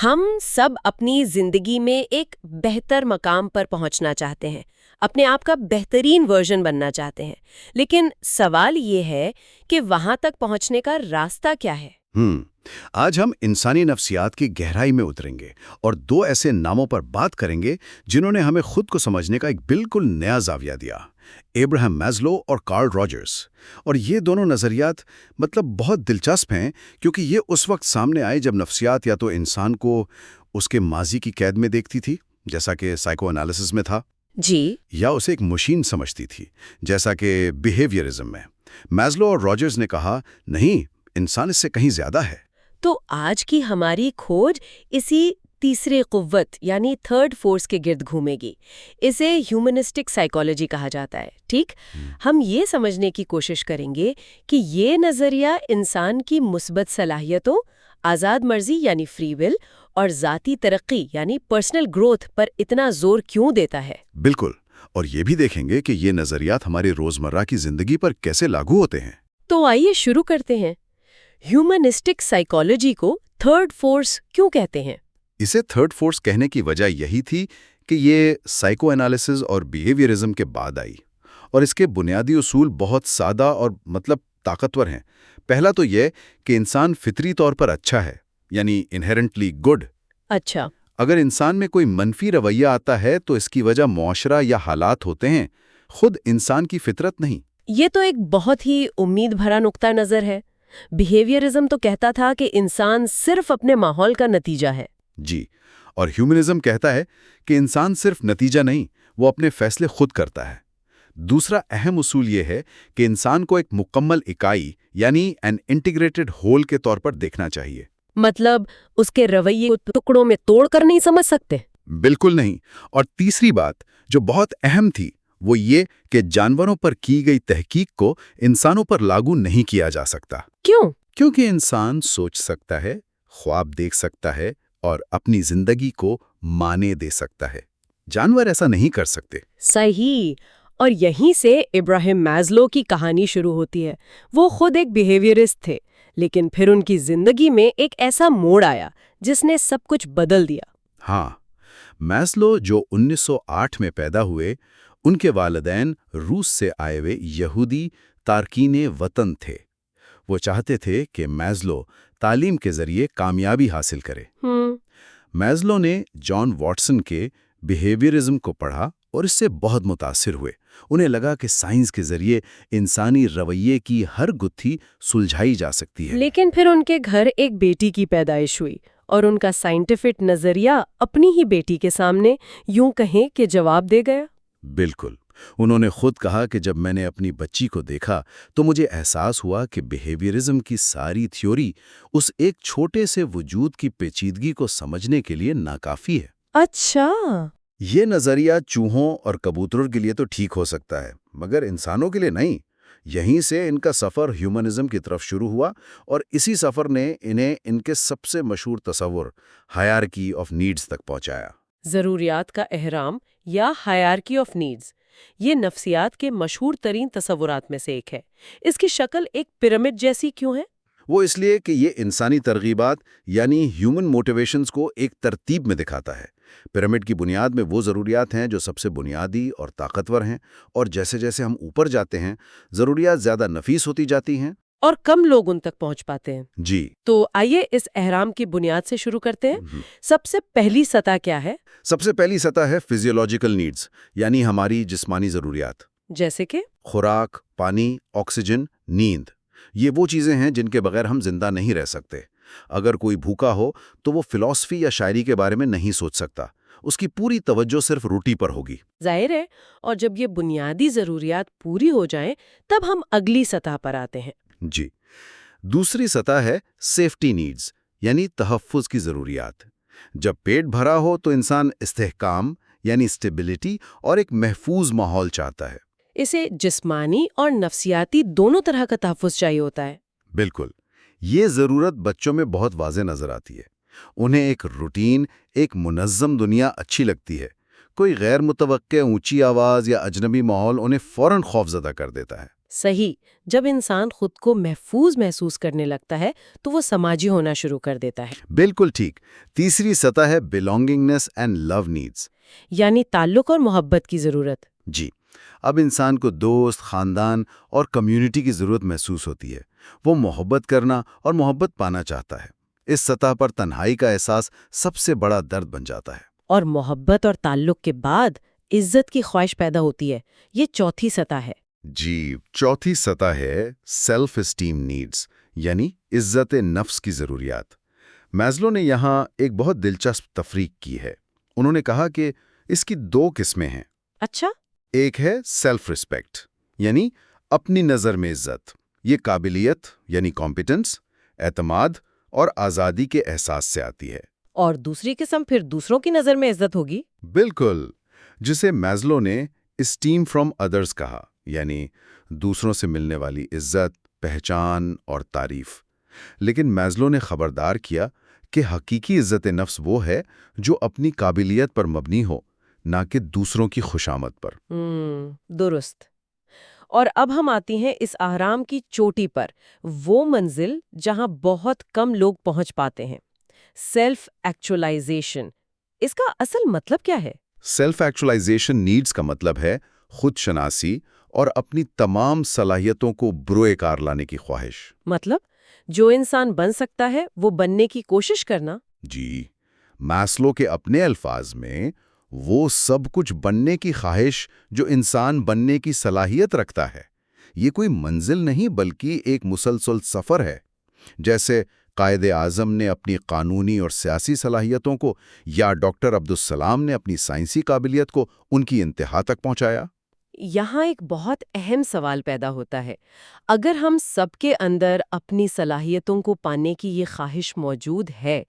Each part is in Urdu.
ہم سب اپنی زندگی میں ایک بہتر مقام پر پہنچنا چاہتے ہیں، اپنے آپ کا بہترین ورژن بننا چاہتے ہیں، لیکن سوال یہ ہے کہ وہاں تک پہنچنے کا راستہ کیا ہے؟ ہم آج ہم انسانی نفسیات کی گہرائی میں اتریں گے اور دو ایسے ناموں پر بات کریں گے جنہوں نے ہمیں خود کو سمجھنے کا ایک بالکل نیا زاویہ دیا، ابراہم میزلو اور کارل راجرز۔ اور یہ دونوں نظریات بہت دلچسپ ہیں کیونکہ یہ اس وقت سامنے آئے جب نفسیات یا تو انسان کو اس کے ماضی کی قید میں دیکھتی تھی، جیسا کہ سائیکو انالیسس میں تھا، جی، یا اسے ایک مشین سمجھتی تھی، جیسا کہ بیہیویئرزم میں۔ میزلو اور راجرز نے کہا نہیں، انسان اس سے کہیں زیادہ ہے۔ تو آج کی ہماری کھوج اسی تیسرے قوت یعنی تھرڈ فورس کے گرد گھومے گی۔ اسے ہیومنسٹک سائیکالوجی کہا جاتا ہے، ٹھیک؟ ہم یہ سمجھنے کی کوشش کریں گے کہ یہ نظریہ انسان کی مثبت صلاحیتوں، آزاد مرضی یعنی فری ول اور ذاتی ترقی یعنی پرسنل گروتھ پر اتنا زور کیوں دیتا ہے۔ بالکل، اور یہ بھی دیکھیں گے کہ یہ نظریات ہماری روزمرہ کی زندگی پر کیسے لاگو ہوتے ہیں۔ تو آئیے شروع کرتے ہیں۔ ہیومنسٹک سائیکالوجی کو تھرڈ فورس کیوں کہتے ہیں؟ اسے تھرڈ فورس کہنے کی وجہ یہی تھی کہ یہ سائیکو انالیسز اور بیہیویئرزم کے بعد آئی، اور اس کے بنیادی اصول بہت سادہ اور طاقتور ہیں۔ پہلا تو یہ کہ انسان فطری طور پر اچھا ہے، یعنی انہیرنٹلی گڈ۔ اچھا، اگر انسان میں کوئی منفی رویہ آتا ہے تو اس کی وجہ معاشرہ یا حالات ہوتے ہیں، خود انسان کی فطرت نہیں۔ یہ تو ایک بہت ہی امید بھرا نقطہ نظر ہے۔ بیہیویئرزم تو کہتا تھا کہ انسان صرف اپنے ماحول کا نتیجہ ہے۔ جی، اور ہیومنزم کہتا ہے کہ انسان صرف نتیجہ نہیں، وہ اپنے فیصلے خود کرتا ہے۔ دوسرا اہم اصول یہ ہے کہ انسان کو ایک مکمل اکائی یعنی این انٹیگریٹڈ ہول کے طور پر دیکھنا چاہیے۔ مطلب اس کے رویے کو ٹکڑوں میں توڑ کر نہیں سمجھ سکتے؟ بالکل نہیں۔ اور تیسری بات جو بہت اہم تھی وہ یہ کہ جانوروں پر کی گئی تحقیق کو انسانوں پر لاگو نہیں کیا جا سکتا۔ کیوں؟ کیونکہ انسان سوچ سکتا ہے، خواب دیکھ سکتا ہے اور اپنی زندگی کو معنی دے سکتا ہے۔ جانور ایسا نہیں کر سکتے۔ صحیح، اور یہیں سے ابراہم میزلو کی کہانی شروع ہوتی ہے۔ وہ خود ایک بیہیویئرسٹ تھے، لیکن پھر ان کی زندگی میں ایک ایسا موڑ آیا جس نے سب کچھ بدل دیا۔ ہاں، میزلو جو 1908 میں پیدا ہوئے، ان کے والدین روس سے آئے ہوئے یہودی تارکین وطن تھے۔ وہ چاہتے تھے کہ میزلو تعلیم کے ذریعے کامیابی حاصل کرے۔ میزلو نے جان واٹسن کے بیہیویئرزم کو پڑھا اور اس سے بہت متاثر ہوئے۔ انہیں لگا کہ سائنس کے ذریعے انسانی رویے کی ہر گتھی سلجھائی جا سکتی ہے۔ لیکن پھر ان کے گھر ایک بیٹی کی پیدائش ہوئی اور ان کا سائنٹیفک نظریہ اپنی ہی بیٹی کے سامنے یوں کہیں کہ جواب دے گیا۔ بالکل، انہوں نے خود کہا کہ جب میں نے اپنی بچی کو دیکھا تو مجھے احساس ہوا کہ بیہیویئرزم کی ساری تھیوری اس ایک چھوٹے سے وجود کی پیچیدگی کو سمجھنے کے لیے ناکافی ہے۔ اچھا، یہ نظریہ چوہوں اور کبوتروں کے لیے تو ٹھیک ہو سکتا ہے، مگر انسانوں کے لیے نہیں۔ یہیں سے ان کا سفر ہیومنزم کی طرف شروع ہوا، اور اسی سفر نے انہیں ان کے سب سے مشہور تصور ہائرارکی آف نیڈز تک پہنچایا۔ ضروریات کا اہرام یا ہائرارکی آف نیڈز، یہ نفسیات کے مشہور ترین تصورات میں سے ایک ہے۔ اس کی شکل ایک پیرامڈ جیسی کیوں ہے؟ وہ اس لیے کہ یہ انسانی ترغیبات یعنی ہیومن موٹیویشنز کو ایک ترتیب میں دکھاتا ہے۔ پیرامڈ کی بنیاد میں وہ ضروریات ہیں جو سب سے بنیادی اور طاقتور ہیں، اور جیسے جیسے ہم اوپر جاتے ہیں ضروریات زیادہ نفیس ہوتی جاتی ہیں اور کم لوگ ان تک پہنچ پاتے ہیں۔ جی، تو آئیے اس اہرام کی بنیاد سے شروع کرتے ہیں۔ سب سے پہلی سطح کیا ہے؟ سب سے پہلی سطح ہے فزیولوجیکل نیڈز، یعنی ہماری جسمانی ضروریات، جیسے کہ خوراک، پانی، آکسیجن، نیند۔ یہ وہ چیزیں ہیں جن کے بغیر ہم زندہ نہیں رہ سکتے۔ اگر کوئی بھوکا ہو تو وہ فلسفی یا شاعری کے بارے میں نہیں سوچ سکتا، اس کی پوری توجہ صرف روٹی پر ہوگی۔ ظاہر ہے، اور جب یہ بنیادی ضروریات پوری ہو جائیں تب ہم اگلی سطح پر آتے ہیں۔ جی، دوسری سطح ہے سیفٹی نیڈز، یعنی تحفظ کی ضروریات۔ جب پیٹ بھرا ہو تو انسان استحکام یعنی اسٹیبلٹی اور ایک محفوظ ماحول چاہتا ہے۔ اسے جسمانی اور نفسیاتی دونوں طرح کا تحفظ چاہیے ہوتا ہے۔ بالکل، یہ ضرورت بچوں میں بہت واضح نظر آتی ہے۔ انہیں ایک روٹین، ایک منظم دنیا اچھی لگتی ہے۔ کوئی غیر متوقع اونچی آواز یا اجنبی ماحول انہیں فوراً خوف زدہ کر دیتا ہے۔ صحیح، جب انسان خود کو محفوظ محسوس کرنے لگتا ہے تو وہ سماجی ہونا شروع کر دیتا ہے، بالکل ٹھیک۔ تیسری سطح ہے belongingness and love needs۔ یعنی تعلق اور محبت کی ضرورت۔ جی، اب انسان کو دوست، خاندان اور کمیونٹی کی ضرورت محسوس ہوتی ہے۔ وہ محبت کرنا اور محبت پانا چاہتا ہے۔ اس سطح پر تنہائی کا احساس سب سے بڑا درد بن جاتا ہے۔ اور محبت اور تعلق کے بعد عزت کی خواہش پیدا ہوتی ہے، یہ چوتھی سطح ہے۔ جی، چوتھی سطح ہے سیلف اسٹیم نیڈز، یعنی عزت نفس کی ضروریات۔ میزلو نے یہاں ایک بہت دلچسپ تفریق کی ہے۔ انہوں نے کہا کہ اس کی دو قسمیں ہیں۔ اچھا، ایک ہے سیلف ریسپیکٹ، یعنی اپنی نظر میں عزت۔ یہ قابلیت یعنی کمپیٹنس، اعتماد اور آزادی کے احساس سے آتی ہے۔ اور دوسری قسم پھر دوسروں کی نظر میں عزت ہوگی۔ بالکل، جسے میزلو نے اسٹیم فرام ادرز کہا، یعنی دوسروں سے ملنے والی عزت، پہچان اور تعریف۔ لیکن میزلو نے خبردار کیا کہ حقیقی عزت نفس وہ ہے جو اپنی قابلیت پر مبنی ہو، نہ کہ دوسروں کی خوشامد پر۔ درست۔ اور اب ہم آتی ہیں اس اہرام کی چوٹی پر، وہ منزل جہاں بہت کم لوگ پہنچ پاتے ہیں، سیلف ایکچولائزیشن۔ اس کا اصل مطلب کیا ہے؟ سیلف ایکچولائزیشن نیڈز کا مطلب ہے خود شناسی اور اپنی تمام صلاحیتوں کو بروئے کار لانے کی خواہش۔ مطلب جو انسان بن سکتا ہے وہ بننے کی کوشش کرنا۔ جی، میسلو کے اپنے الفاظ میں وہ سب کچھ بننے کی خواہش جو انسان بننے کی صلاحیت رکھتا ہے۔ یہ کوئی منزل نہیں بلکہ ایک مسلسل سفر ہے۔ جیسے قائد اعظم نے اپنی قانونی اور سیاسی صلاحیتوں کو، یا ڈاکٹر عبدالسلام نے اپنی سائنسی قابلیت کو ان کی انتہا تک پہنچایا۔ یہاں ایک بہت اہم سوال پیدا ہوتا ہے۔ اگر ہم سب کے اندر اپنی صلاحیتوں کو پانے کی یہ خواہش موجود ہے،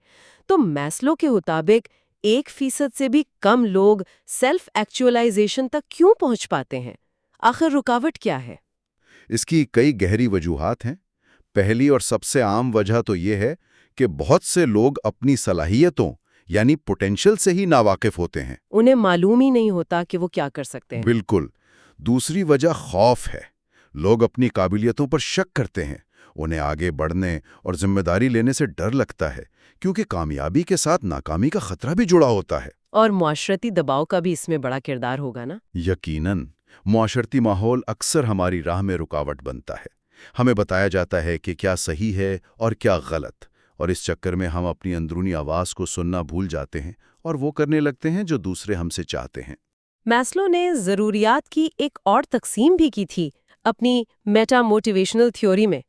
تو میسلو کے مطابق 1% سے بھی کم لوگ سیلف ایکچولائزیشن تک کیوں پہنچ پاتے ہیں؟ آخر رکاوٹ کیا ہے؟ اس کی کئی گہری وجوہات ہیں۔ پہلی اور سب سے عام وجہ تو یہ ہے کہ بہت سے لوگ اپنی صلاحیتوں یعنی پوٹینشل سے ہی ناواقف ہوتے ہیں۔ انہیں معلوم ہی نہیں ہوتا کہ وہ کیا کر سکتے ہیں۔ بالکل۔ دوسری وجہ خوف ہے۔ لوگ اپنی قابلیتوں پر شک کرتے ہیں۔ انہیں آگے بڑھنے اور ذمہ داری لینے سے ڈر لگتا ہے، کیونکہ کامیابی کے ساتھ ناکامی کا خطرہ بھی جڑا ہوتا ہے۔ اور معاشرتی دباؤ کا بھی اس میں بڑا کردار ہوگا نا؟ یقیناً، معاشرتی ماحول اکثر ہماری راہ میں رکاوٹ بنتا ہے۔ ہمیں بتایا جاتا ہے کہ کیا صحیح ہے اور کیا غلط، اور اس چکر میں ہم اپنی اندرونی آواز کو سننا بھول جاتے ہیں اور وہ کرنے لگتے ہیں جو دوسرے ہم سے چاہتے ہیں۔ میسلو نے ضروریات کی ایک اور تقسیم بھی کی تھی اپنی میٹا موٹیویشنل تھیوری میں۔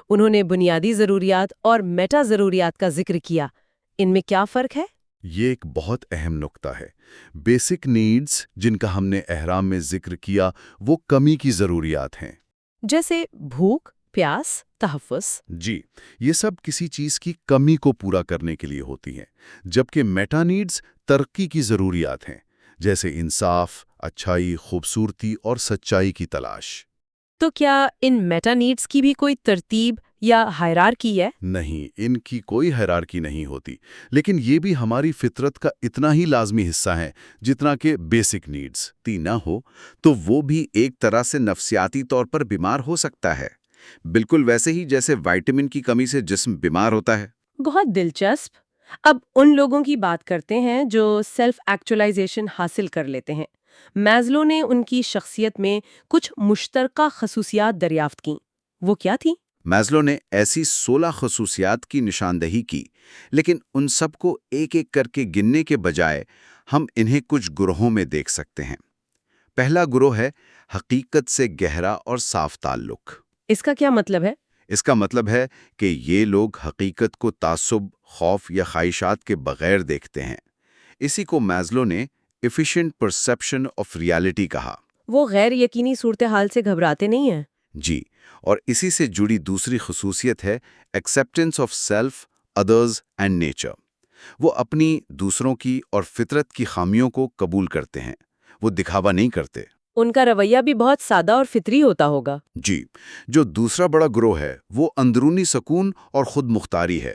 انہوں نے بنیادی ضروریات اور میٹا ضروریات کا ذکر کیا۔ ان میں کیا فرق ہے؟ یہ ایک بہت اہم نقطہ ہے۔ بیسک نیڈز، جن کا ہم نے احرام میں ذکر کیا، وہ کمی کی ضروریات ہیں۔ جیسے بھوک، پیاس، تحفظ۔ جی، یہ سب کسی چیز کی کمی کو پورا کرنے کے لیے ہوتی ہیں، جبکہ میٹا نیڈز ترقی کی ضروریات ہیں، جیسے انصاف، اچھائی، خوبصورتی اور سچائی کی تلاش۔ تو کیا ان میٹا نیڈز کی بھی کوئی ترتیب یا ہائرارکی ہے؟ نہیں، ان کی کوئی ہیرارکی نہیں ہوتی، لیکن یہ بھی ہماری فطرت کا اتنا ہی لازمی حصہ ہے جتنا کہ بیسک نیڈز تی نہ ہو تو وہ بھی ایک طرح سے نفسیاتی طور پر بیمار ہو سکتا ہے، بالکل ویسے ہی جیسے وائٹامن کی کمی سے جسم بیمار ہوتا ہے۔ بہت دلچسپ۔ اب ان لوگوں کی بات کرتے ہیں جو سیلف ایکچولائزیشن حاصل کر لیتے ہیں۔ میزلو نے ان کی شخصیت میں کچھ مشترکہ خصوصیات دریافت کیں۔ وہ کیا تھیں؟ میزلو نے ایسی 16 خصوصیات کی نشاندہی کی، لیکن ان سب کو ایک ایک کر کے گننے کے بجائے ہم انہیں کچھ گروہوں میں دیکھ سکتے ہیں۔ پہلا گروہ ہے حقیقت سے گہرا اور صاف تعلق۔ اس کا کیا مطلب ہے؟ اس کا مطلب ہے کہ یہ لوگ حقیقت کو تعصب، خوف یا خواہشات کے بغیر دیکھتے ہیں۔ اسی کو میزلو نے ایفیشینٹ پرسیپشن آف ریالٹی کہا۔ وہ غیر یقینی صورتحال سے گھبراتے نہیں ہیں۔ جی، اور اسی سے جڑی دوسری خصوصیت ہے acceptance of self, others and nature. وہ اپنی، دوسروں کی اور فطرت کی خامیوں کو قبول کرتے ہیں، وہ دکھاوا نہیں کرتے۔ ان کا رویہ بھی بہت سادہ اور فطری ہوتا ہوگا۔ جی، جو دوسرا بڑا گروہ ہے وہ اندرونی سکون اور خود مختاری ہے۔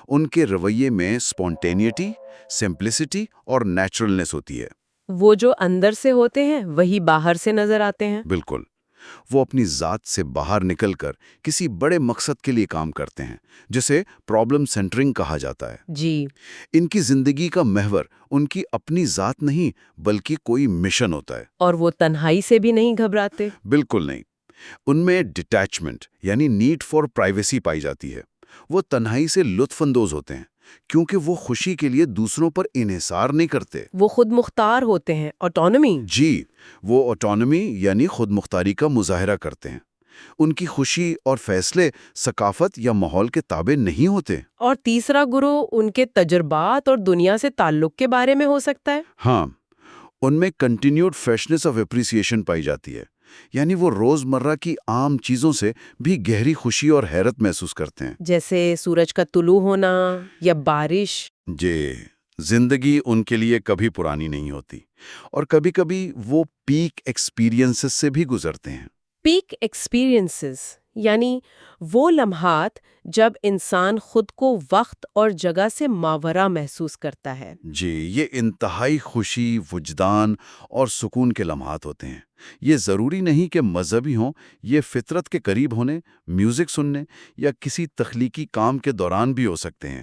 ان کے رویے میں اسپونٹینیٹی، سمپلسٹی اور نیچرلنس ہوتی ہے۔ وہ جو اندر سے ہوتے ہیں وہی باہر سے نظر آتے ہیں۔ بالکل، وہ اپنی ذات سے باہر نکل کر کسی بڑے مقصد کے لیے کام کرتے ہیں، جسے پرابلم سینٹرنگ کہا جاتا ہے۔ جی۔ ان کی زندگی کا محور ان کی اپنی ذات نہیں بلکہ کوئی مشن ہوتا ہے۔ اور وہ تنہائی سے بھی نہیں گھبراتے؟ بالکل نہیں۔ ان میں ڈیٹیچمنٹ یعنی نیڈ فار پرائیویسی پائی جاتی ہے۔ وہ تنہائی سے لطف اندوز ہوتے ہیں کیونکہ وہ خوشی کے لیے دوسروں پر انحصار نہیں کرتے۔ وہ خود مختار ہوتے ہیں، آٹونومی۔ جی، وہ آٹونومی یعنی خود مختاری کا مظاہرہ کرتے ہیں۔ ان کی خوشی اور فیصلے ثقافت یا ماحول کے تابع نہیں ہوتے۔ اور تیسرا گروہ ان کے تجربات اور دنیا سے تعلق کے بارے میں ہو سکتا ہے؟ ہاں، ان میں کنٹینیوڈ فریشنس آف اپریسیشن پائی جاتی ہے، یعنی وہ روزمرہ کی عام چیزوں سے بھی گہری خوشی اور حیرت محسوس کرتے ہیں۔ جیسے سورج کا طلوع ہونا یا بارش۔ جی، زندگی ان کے لیے کبھی پرانی نہیں ہوتی، اور کبھی کبھی وہ پیک ایکسپیرینسز سے بھی گزرتے ہیں۔ پیک ایکسپیرینسز یعنی وہ لمحات جب انسان خود کو وقت اور جگہ سے ماورا محسوس کرتا ہے۔ جی، یہ انتہائی خوشی، وجدان اور سکون کے لمحات ہوتے ہیں۔ یہ ضروری نہیں کہ مذہبی ہوں، یہ فطرت کے قریب ہونے، میوزک سننے یا کسی تخلیقی کام کے دوران بھی ہو سکتے ہیں۔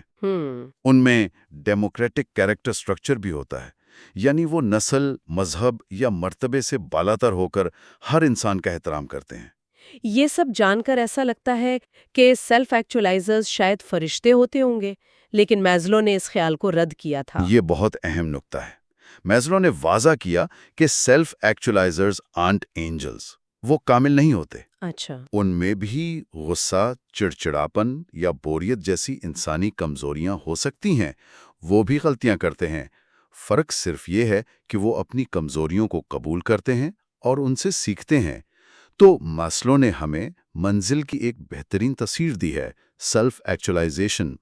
ان میں ڈیموکریٹک کیریکٹر سٹرکچر بھی ہوتا ہے، یعنی وہ نسل، مذہب یا مرتبے سے بالاتر ہو کر ہر انسان کا احترام کرتے ہیں۔ یہ سب جان کر ایسا لگتا ہے کہ سیلف ایکچولائزرز شاید فرشتے ہوتے ہوں گے، لیکن میزلو نے اس خیال کو رد کیا تھا۔ یہ بہت اہم نکتہ ہے۔ میزلو نے واضح کیا کہ سیلف ایکچولائزرز آنٹ اینجلز، وہ کامل نہیں ہوتے۔ اچھا۔ ان میں بھی غصہ، چڑچڑاپن یا بوریت جیسی انسانی کمزوریاں ہو سکتی ہیں، وہ بھی غلطیاں کرتے ہیں۔ فرق صرف یہ ہے کہ وہ اپنی کمزوریوں کو قبول کرتے ہیں اور ان سے سیکھتے ہیں۔ تو ماسلو نے ہمیں منزل کی ایک بہترین تصویر دی ہے، سیلف ایکچولائزیشن۔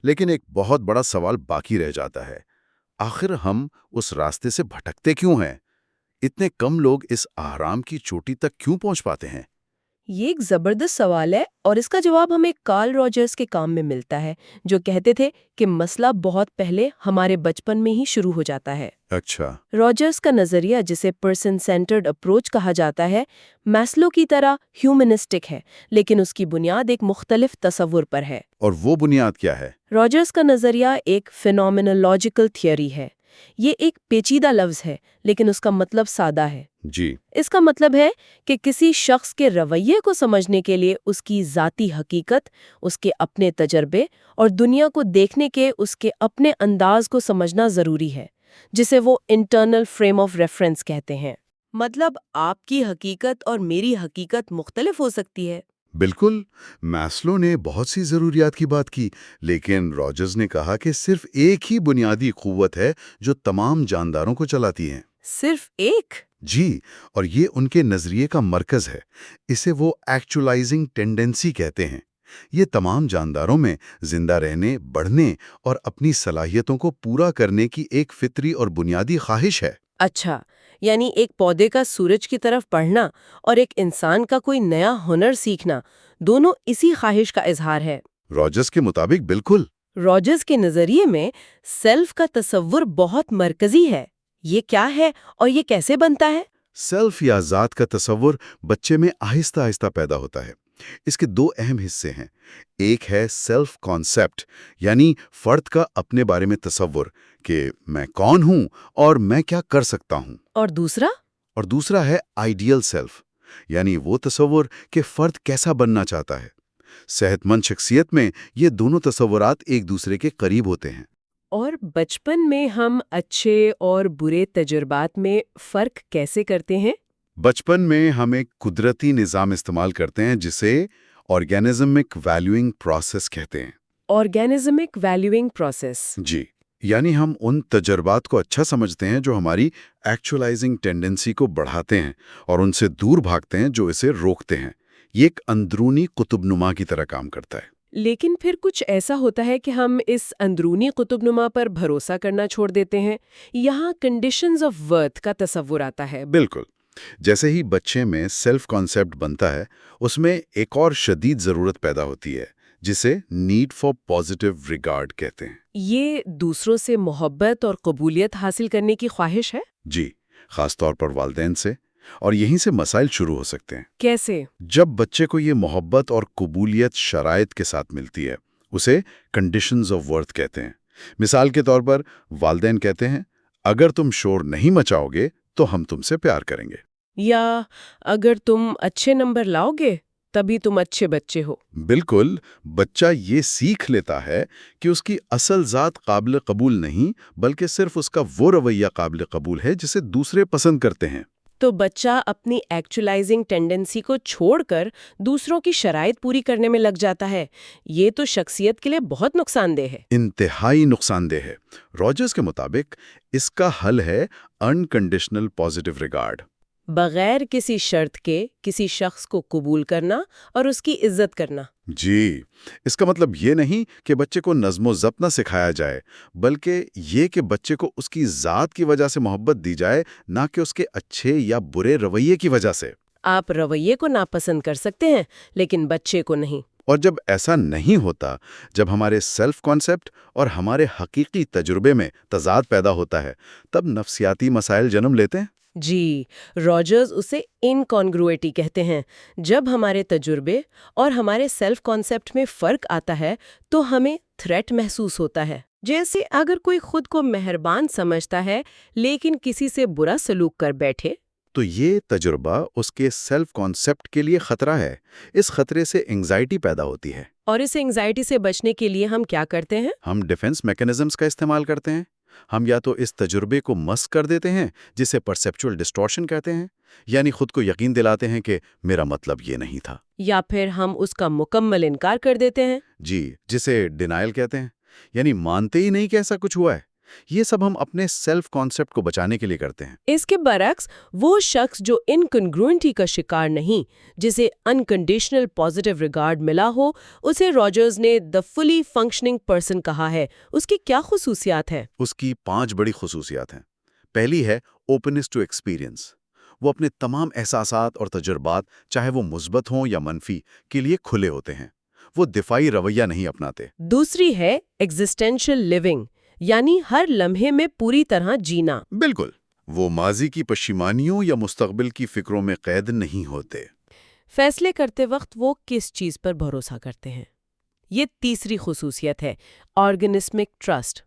لیکن ایک بہت بڑا سوال باقی رہ جاتا ہے، آخر ہم اس راستے سے بھٹکتے کیوں ہیں؟ اتنے کم لوگ اس آرام کی چوٹی تک کیوں پہنچ پاتے ہیں؟ یہ ایک زبردست سوال ہے، اور اس کا جواب ہمیں کارل راجرز کے کام میں ملتا ہے، جو کہتے تھے کہ مسئلہ بہت پہلے ہمارے بچپن میں ہی شروع ہو جاتا ہے۔ اچھا۔ راجرز کا نظریہ، جسے پرسن سینٹرڈ اپروچ کہا جاتا ہے، میسلو کی طرح ہیومنسٹک ہے، لیکن اس کی بنیاد ایک مختلف تصور پر ہے۔ اور وہ بنیاد کیا ہے؟ راجرز کا نظریہ ایک فینومینولوجیکل تھیوری ہے۔ یہ ایک پیچیدہ لفظ ہے، لیکن اس کا مطلب سادہ ہے۔ جی۔ اس کا مطلب ہے کہ کسی شخص کے رویے کو سمجھنے کے لیے اس کی ذاتی حقیقت، اس کے اپنے تجربے اور دنیا کو دیکھنے کے اس کے اپنے انداز کو سمجھنا ضروری ہے، جسے وہ انٹرنل فریم آف ریفرنس کہتے ہیں۔ مطلب آپ کی حقیقت اور میری حقیقت مختلف ہو سکتی ہے۔ بالکل، میسلو نے بہت سی ضروریات کی بات کی، لیکن راجرز نے کہا کہ صرف ایک ہی بنیادی قوت ہے جو تمام جانداروں کو چلاتی ہے۔ صرف ایک؟ جی، اور یہ ان کے نظریے کا مرکز ہے۔ اسے وہ ایکچولائزنگ ٹینڈنسی کہتے ہیں۔ یہ تمام جانداروں میں زندہ رہنے، بڑھنے اور اپنی صلاحیتوں کو پورا کرنے کی ایک فطری اور بنیادی خواہش ہے۔ اچھا، یعنی ایک پودے کا سورج کی طرف بڑھنا اور ایک انسان کا کوئی نیا ہنر سیکھنا، دونوں اسی خواہش کا اظہار ہے۔ راجرز کے مطابق بالکل۔ راجرز کے نظریے میں سیلف کا تصور بہت مرکزی ہے۔ یہ کیا ہے اور یہ کیسے بنتا ہے؟ سیلف یا ذات کا تصور بچے میں آہستہ آہستہ پیدا ہوتا ہے۔ اس کے دو اہم حصے ہیں۔ ایک ہے سیلف کانسیپٹ، یعنی فرد کا اپنے بارے میں تصور کہ میں کون ہوں اور میں کیا کر سکتا ہوں۔ اور دوسرا ہے آئیڈیل سیلف، یعنی وہ تصور کہ فرد کیسا بننا چاہتا ہے۔ صحت مند شخصیت میں یہ دونوں تصورات ایک دوسرے کے قریب ہوتے ہیں۔ اور بچپن میں ہم اچھے اور برے تجربات میں فرق کیسے کرتے ہیں؟ بچپن میں ہم ایک قدرتی نظام استعمال کرتے ہیں جسے آرگینزمک ویلیوئنگ پروسیس کہتے ہیں۔ آرگینزمک ویلیوئنگ پروسیس؟ جی، یعنی ہم ان تجربات کو اچھا سمجھتے ہیں جو ہماری ایکچولائزنگ ٹینڈنسی کو بڑھاتے ہیں اور ان سے دور بھاگتے ہیں جو اسے روکتے ہیں۔ یہ ایک اندرونی قطب نما کی طرح کام کرتا ہے۔ لیکن پھر کچھ ایسا ہوتا ہے کہ ہم اس اندرونی قطب نما پر بھروسہ کرنا چھوڑ دیتے ہیں۔ یہاں کنڈیشنز آف ورتھ کا تصور آتا ہے۔ بالکل، جیسے ہی بچے میں سیلف کانسیپٹ بنتا ہے، اس میں ایک اور شدید ضرورت پیدا ہوتی ہے جسے نیڈ فار پازیٹیو ریگارڈ کہتے ہیں۔ یہ دوسروں سے محبت اور قبولیت حاصل کرنے کی خواہش ہے؟ جی، خاص طور پر والدین سے۔ اور یہیں سے مسائل شروع ہو سکتے ہیں۔ کیسے؟ جب بچے کو یہ محبت اور قبولیت شرائط کے ساتھ ملتی ہے، اسے کنڈیشنز آف ورتھ کہتے ہیں۔ مثال کے طور پر والدین کہتے ہیں اگر تم شور نہیں مچاؤ گے تو ہم تم سے پیار کریں گے، یا اگر تم اچھے نمبر لاؤ گے تبھی تم اچھے بچے ہو۔ بالکل، بچہ یہ سیکھ لیتا ہے کہ اس کی اصل ذات قابل قبول نہیں بلکہ صرف اس کا وہ رویہ قابل قبول ہے جسے دوسرے پسند کرتے ہیں۔ تو بچہ اپنی ایکچولائزنگ ٹینڈنسی کو چھوڑ کر دوسروں کی شرائط پوری کرنے میں لگ جاتا ہے۔ یہ تو شخصیت کے لیے بہت نقصان دہ ہے۔ انتہائی نقصان دہ ہے۔ راجرز کے مطابق اس کا حل ہے انکنڈیشنل پازیٹیو ریگارڈ۔ بغیر کسی شرط کے کسی شخص کو قبول کرنا اور اس کی عزت کرنا۔ جی، اس کا مطلب یہ نہیں کہ بچے کو نظم و ضبط نہ سکھایا جائے، بلکہ یہ کہ بچے کو اس کی ذات کی وجہ سے محبت دی جائے، نہ کہ اس کے اچھے یا برے رویے کی وجہ سے۔ آپ رویے کو ناپسند کر سکتے ہیں لیکن بچے کو نہیں۔ اور جب ایسا نہیں ہوتا، جب ہمارے سیلف کانسیپٹ اور ہمارے حقیقی تجربے میں تضاد پیدا ہوتا ہے، تب نفسیاتی مسائل جنم لیتے ہیں۔ جی، راجرز اسے انکانگروئٹی کہتے ہیں۔ جب ہمارے تجربے اور ہمارے سیلف کانسیپٹ میں فرق آتا ہے تو ہمیں تھریٹ محسوس ہوتا ہے۔ جیسے اگر کوئی خود کو مہربان سمجھتا ہے لیکن کسی سے برا سلوک کر بیٹھے، تو یہ تجربہ اس کے سیلف کانسیپٹ کے لیے خطرہ ہے۔ اس خطرے سے انگزائٹی پیدا ہوتی ہے۔ اور اس انگزائٹی سے بچنے کے لیے ہم کیا کرتے ہیں؟ ہم ڈیفنس میکانزمز کا استعمال کرتے ہیں۔ ہم یا تو اس تجربے کو مسخ کر دیتے ہیں، جسے پرسیپچول ڈسٹورشن کہتے ہیں، یعنی خود کو یقین دلاتے ہیں کہ میرا مطلب یہ نہیں تھا، یا پھر ہم اس کا مکمل انکار کر دیتے ہیں۔ جی، جسے ڈینائل کہتے ہیں، یعنی مانتے ہی نہیں کہ ایسا کچھ ہوا ہے۔ یہ سب ہم اپنے سیلف کانسیپٹ کو بچانے کے لیے کرتے ہیں۔ اس کے برعکس وہ شخص جو انکنگروئنٹی کا شکار نہیں، جسے انکنڈیشنل پازیٹیو ریگارڈ ملا ہو، اسے راجرز نے دی فلی فنکشننگ پرسن کہا ہے۔ اس کی کیا خصوصیات ہیں؟ اس کی 5 بڑی خصوصیات ہیں۔ پہلی ہے اوپننس ٹو ایکسپیرینس۔ وہ اپنے تمام احساسات اور تجربات، چاہے وہ مثبت ہوں یا منفی، کے لیے کھلے ہوتے ہیں۔ وہ دفاعی رویہ نہیں اپناتے۔ دوسری ہے ایگزسٹینشل لیونگ، یعنی ہر لمحے میں پوری طرح جینا۔ بالکل، وہ ماضی کی پشیمانیوں یا مستقبل کی فکروں میں قید نہیں ہوتے۔ فیصلے کرتے وقت وہ کس چیز پر بھروسہ کرتے ہیں؟ یہ تیسری خصوصیت ہے آرگنسمک ٹرسٹ۔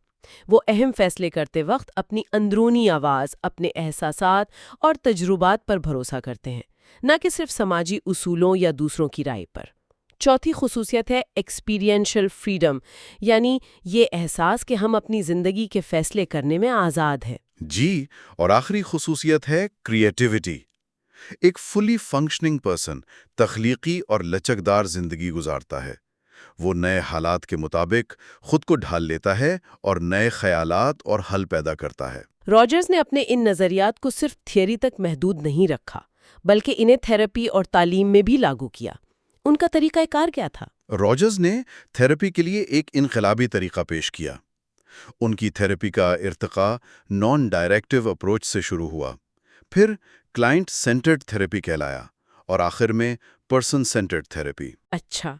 وہ اہم فیصلے کرتے وقت اپنی اندرونی آواز، اپنے احساسات اور تجربات پر بھروسہ کرتے ہیں، نہ کہ صرف سماجی اصولوں یا دوسروں کی رائے پر۔ چوتھی خصوصیت ہے ایکسپیرینشل فریڈم، یعنی یہ احساس کہ ہم اپنی زندگی کے فیصلے کرنے میں آزاد ہیں۔ جی، اور آخری خصوصیت ہے کریٹیوٹی۔ ایک فلی فنکشننگ پرسن تخلیقی اور لچکدار زندگی گزارتا ہے۔ وہ نئے حالات کے مطابق خود کو ڈھال لیتا ہے اور نئے خیالات اور حل پیدا کرتا ہے۔ راجرز نے اپنے ان نظریات کو صرف تھیوری تک محدود نہیں رکھا، بلکہ انہیں تھراپی اور تعلیم میں بھی لاگو کیا۔ ان کا طریقہ کار کیا تھا؟ راجرز نے تھراپی کے لیے ایک انقلابی طریقہ پیش کیا۔ ان کی تھراپی کا ارتقاء نان ڈائریکٹیو اپروچ سے شروع ہوا، پھر کلائنٹ سینٹرڈ تھراپی کہلایا، اور آخر میں پرسن سینٹرڈ تھراپی۔ اچھا،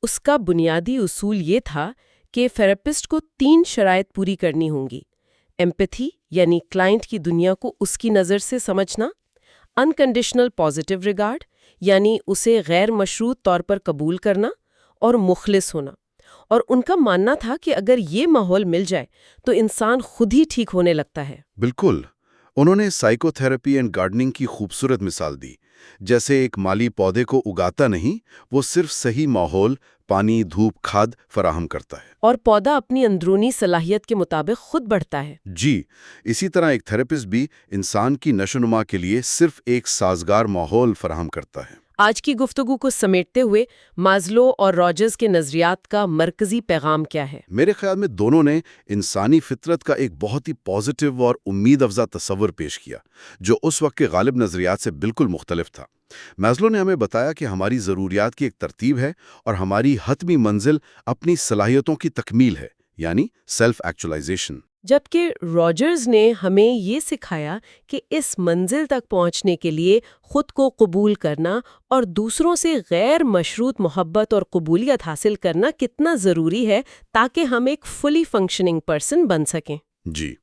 اس کا بنیادی اصول یہ تھا کہ تھراپسٹ کو 3 شرائط پوری کرنی ہوں گی: ایمپیتھی، یعنی کلائنٹ کی دنیا کو اس کی نظر سے سمجھنا; انکنڈیشنل پازیٹیو ریگارڈ، یعنی اسے غیر مشروط طور پر قبول کرنا; اور مخلص ہونا۔ اور ان کا ماننا تھا کہ اگر یہ ماحول مل جائے تو انسان خود ہی ٹھیک ہونے لگتا ہے۔ بالکل، انہوں نے سائیکو تھراپی اینڈ گارڈننگ کی خوبصورت مثال دی۔ جیسے ایک مالی پودے کو اگاتا نہیں، وہ صرف صحیح ماحول، پانی، دھوپ، کھاد فراہم کرتا ہے، اور پودا اپنی اندرونی صلاحیت کے مطابق خود بڑھتا ہے۔ جی، اسی طرح ایک تھراپسٹ بھی انسان کی نشوونما کے لیے صرف ایک سازگار ماحول فراہم کرتا ہے۔ آج کی گفتگو کو سمیٹتے ہوئے مازلو اور راجرز کے نظریات کا مرکزی پیغام کیا ہے؟ میرے خیال میں دونوں نے انسانی فطرت کا ایک بہت ہی پازیٹیو اور امید افزا تصور پیش کیا، جو اس وقت کے غالب نظریات سے بالکل مختلف تھا۔ مازلو نے ہمیں بتایا کہ ہماری ضروریات کی ایک ترتیب ہے اور ہماری حتمی منزل اپنی صلاحیتوں کی تکمیل ہے، یعنی سیلف ایکچولائزیشن۔ جبکہ راجرز نے ہمیں یہ سکھایا کہ اس منزل تک پہنچنے کے لیے خود کو قبول کرنا اور دوسروں سے غیر مشروط محبت اور قبولیت حاصل کرنا کتنا ضروری ہے تاکہ ہم ایک فلی فنکشننگ پرسن بن سکیں۔ جی،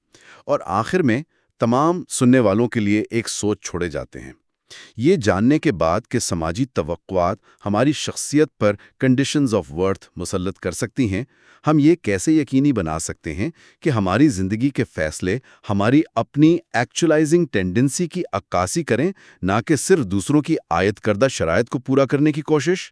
اور آخر میں تمام سننے والوں کے لیے ایک سوچ چھوڑے جاتے ہیں۔ یہ جاننے کے بعد کہ سماجی توقعات ہماری شخصیت پر کنڈیشنز آف ورتھ مسلط کر سکتی ہیں، ہم یہ کیسے یقینی بنا سکتے ہیں کہ ہماری زندگی کے فیصلے ہماری اپنی ایکچولائزنگ ٹینڈنسی کی عکاسی کریں، نہ کہ صرف دوسروں کی عائد کردہ شرائط کو پورا کرنے کی کوشش؟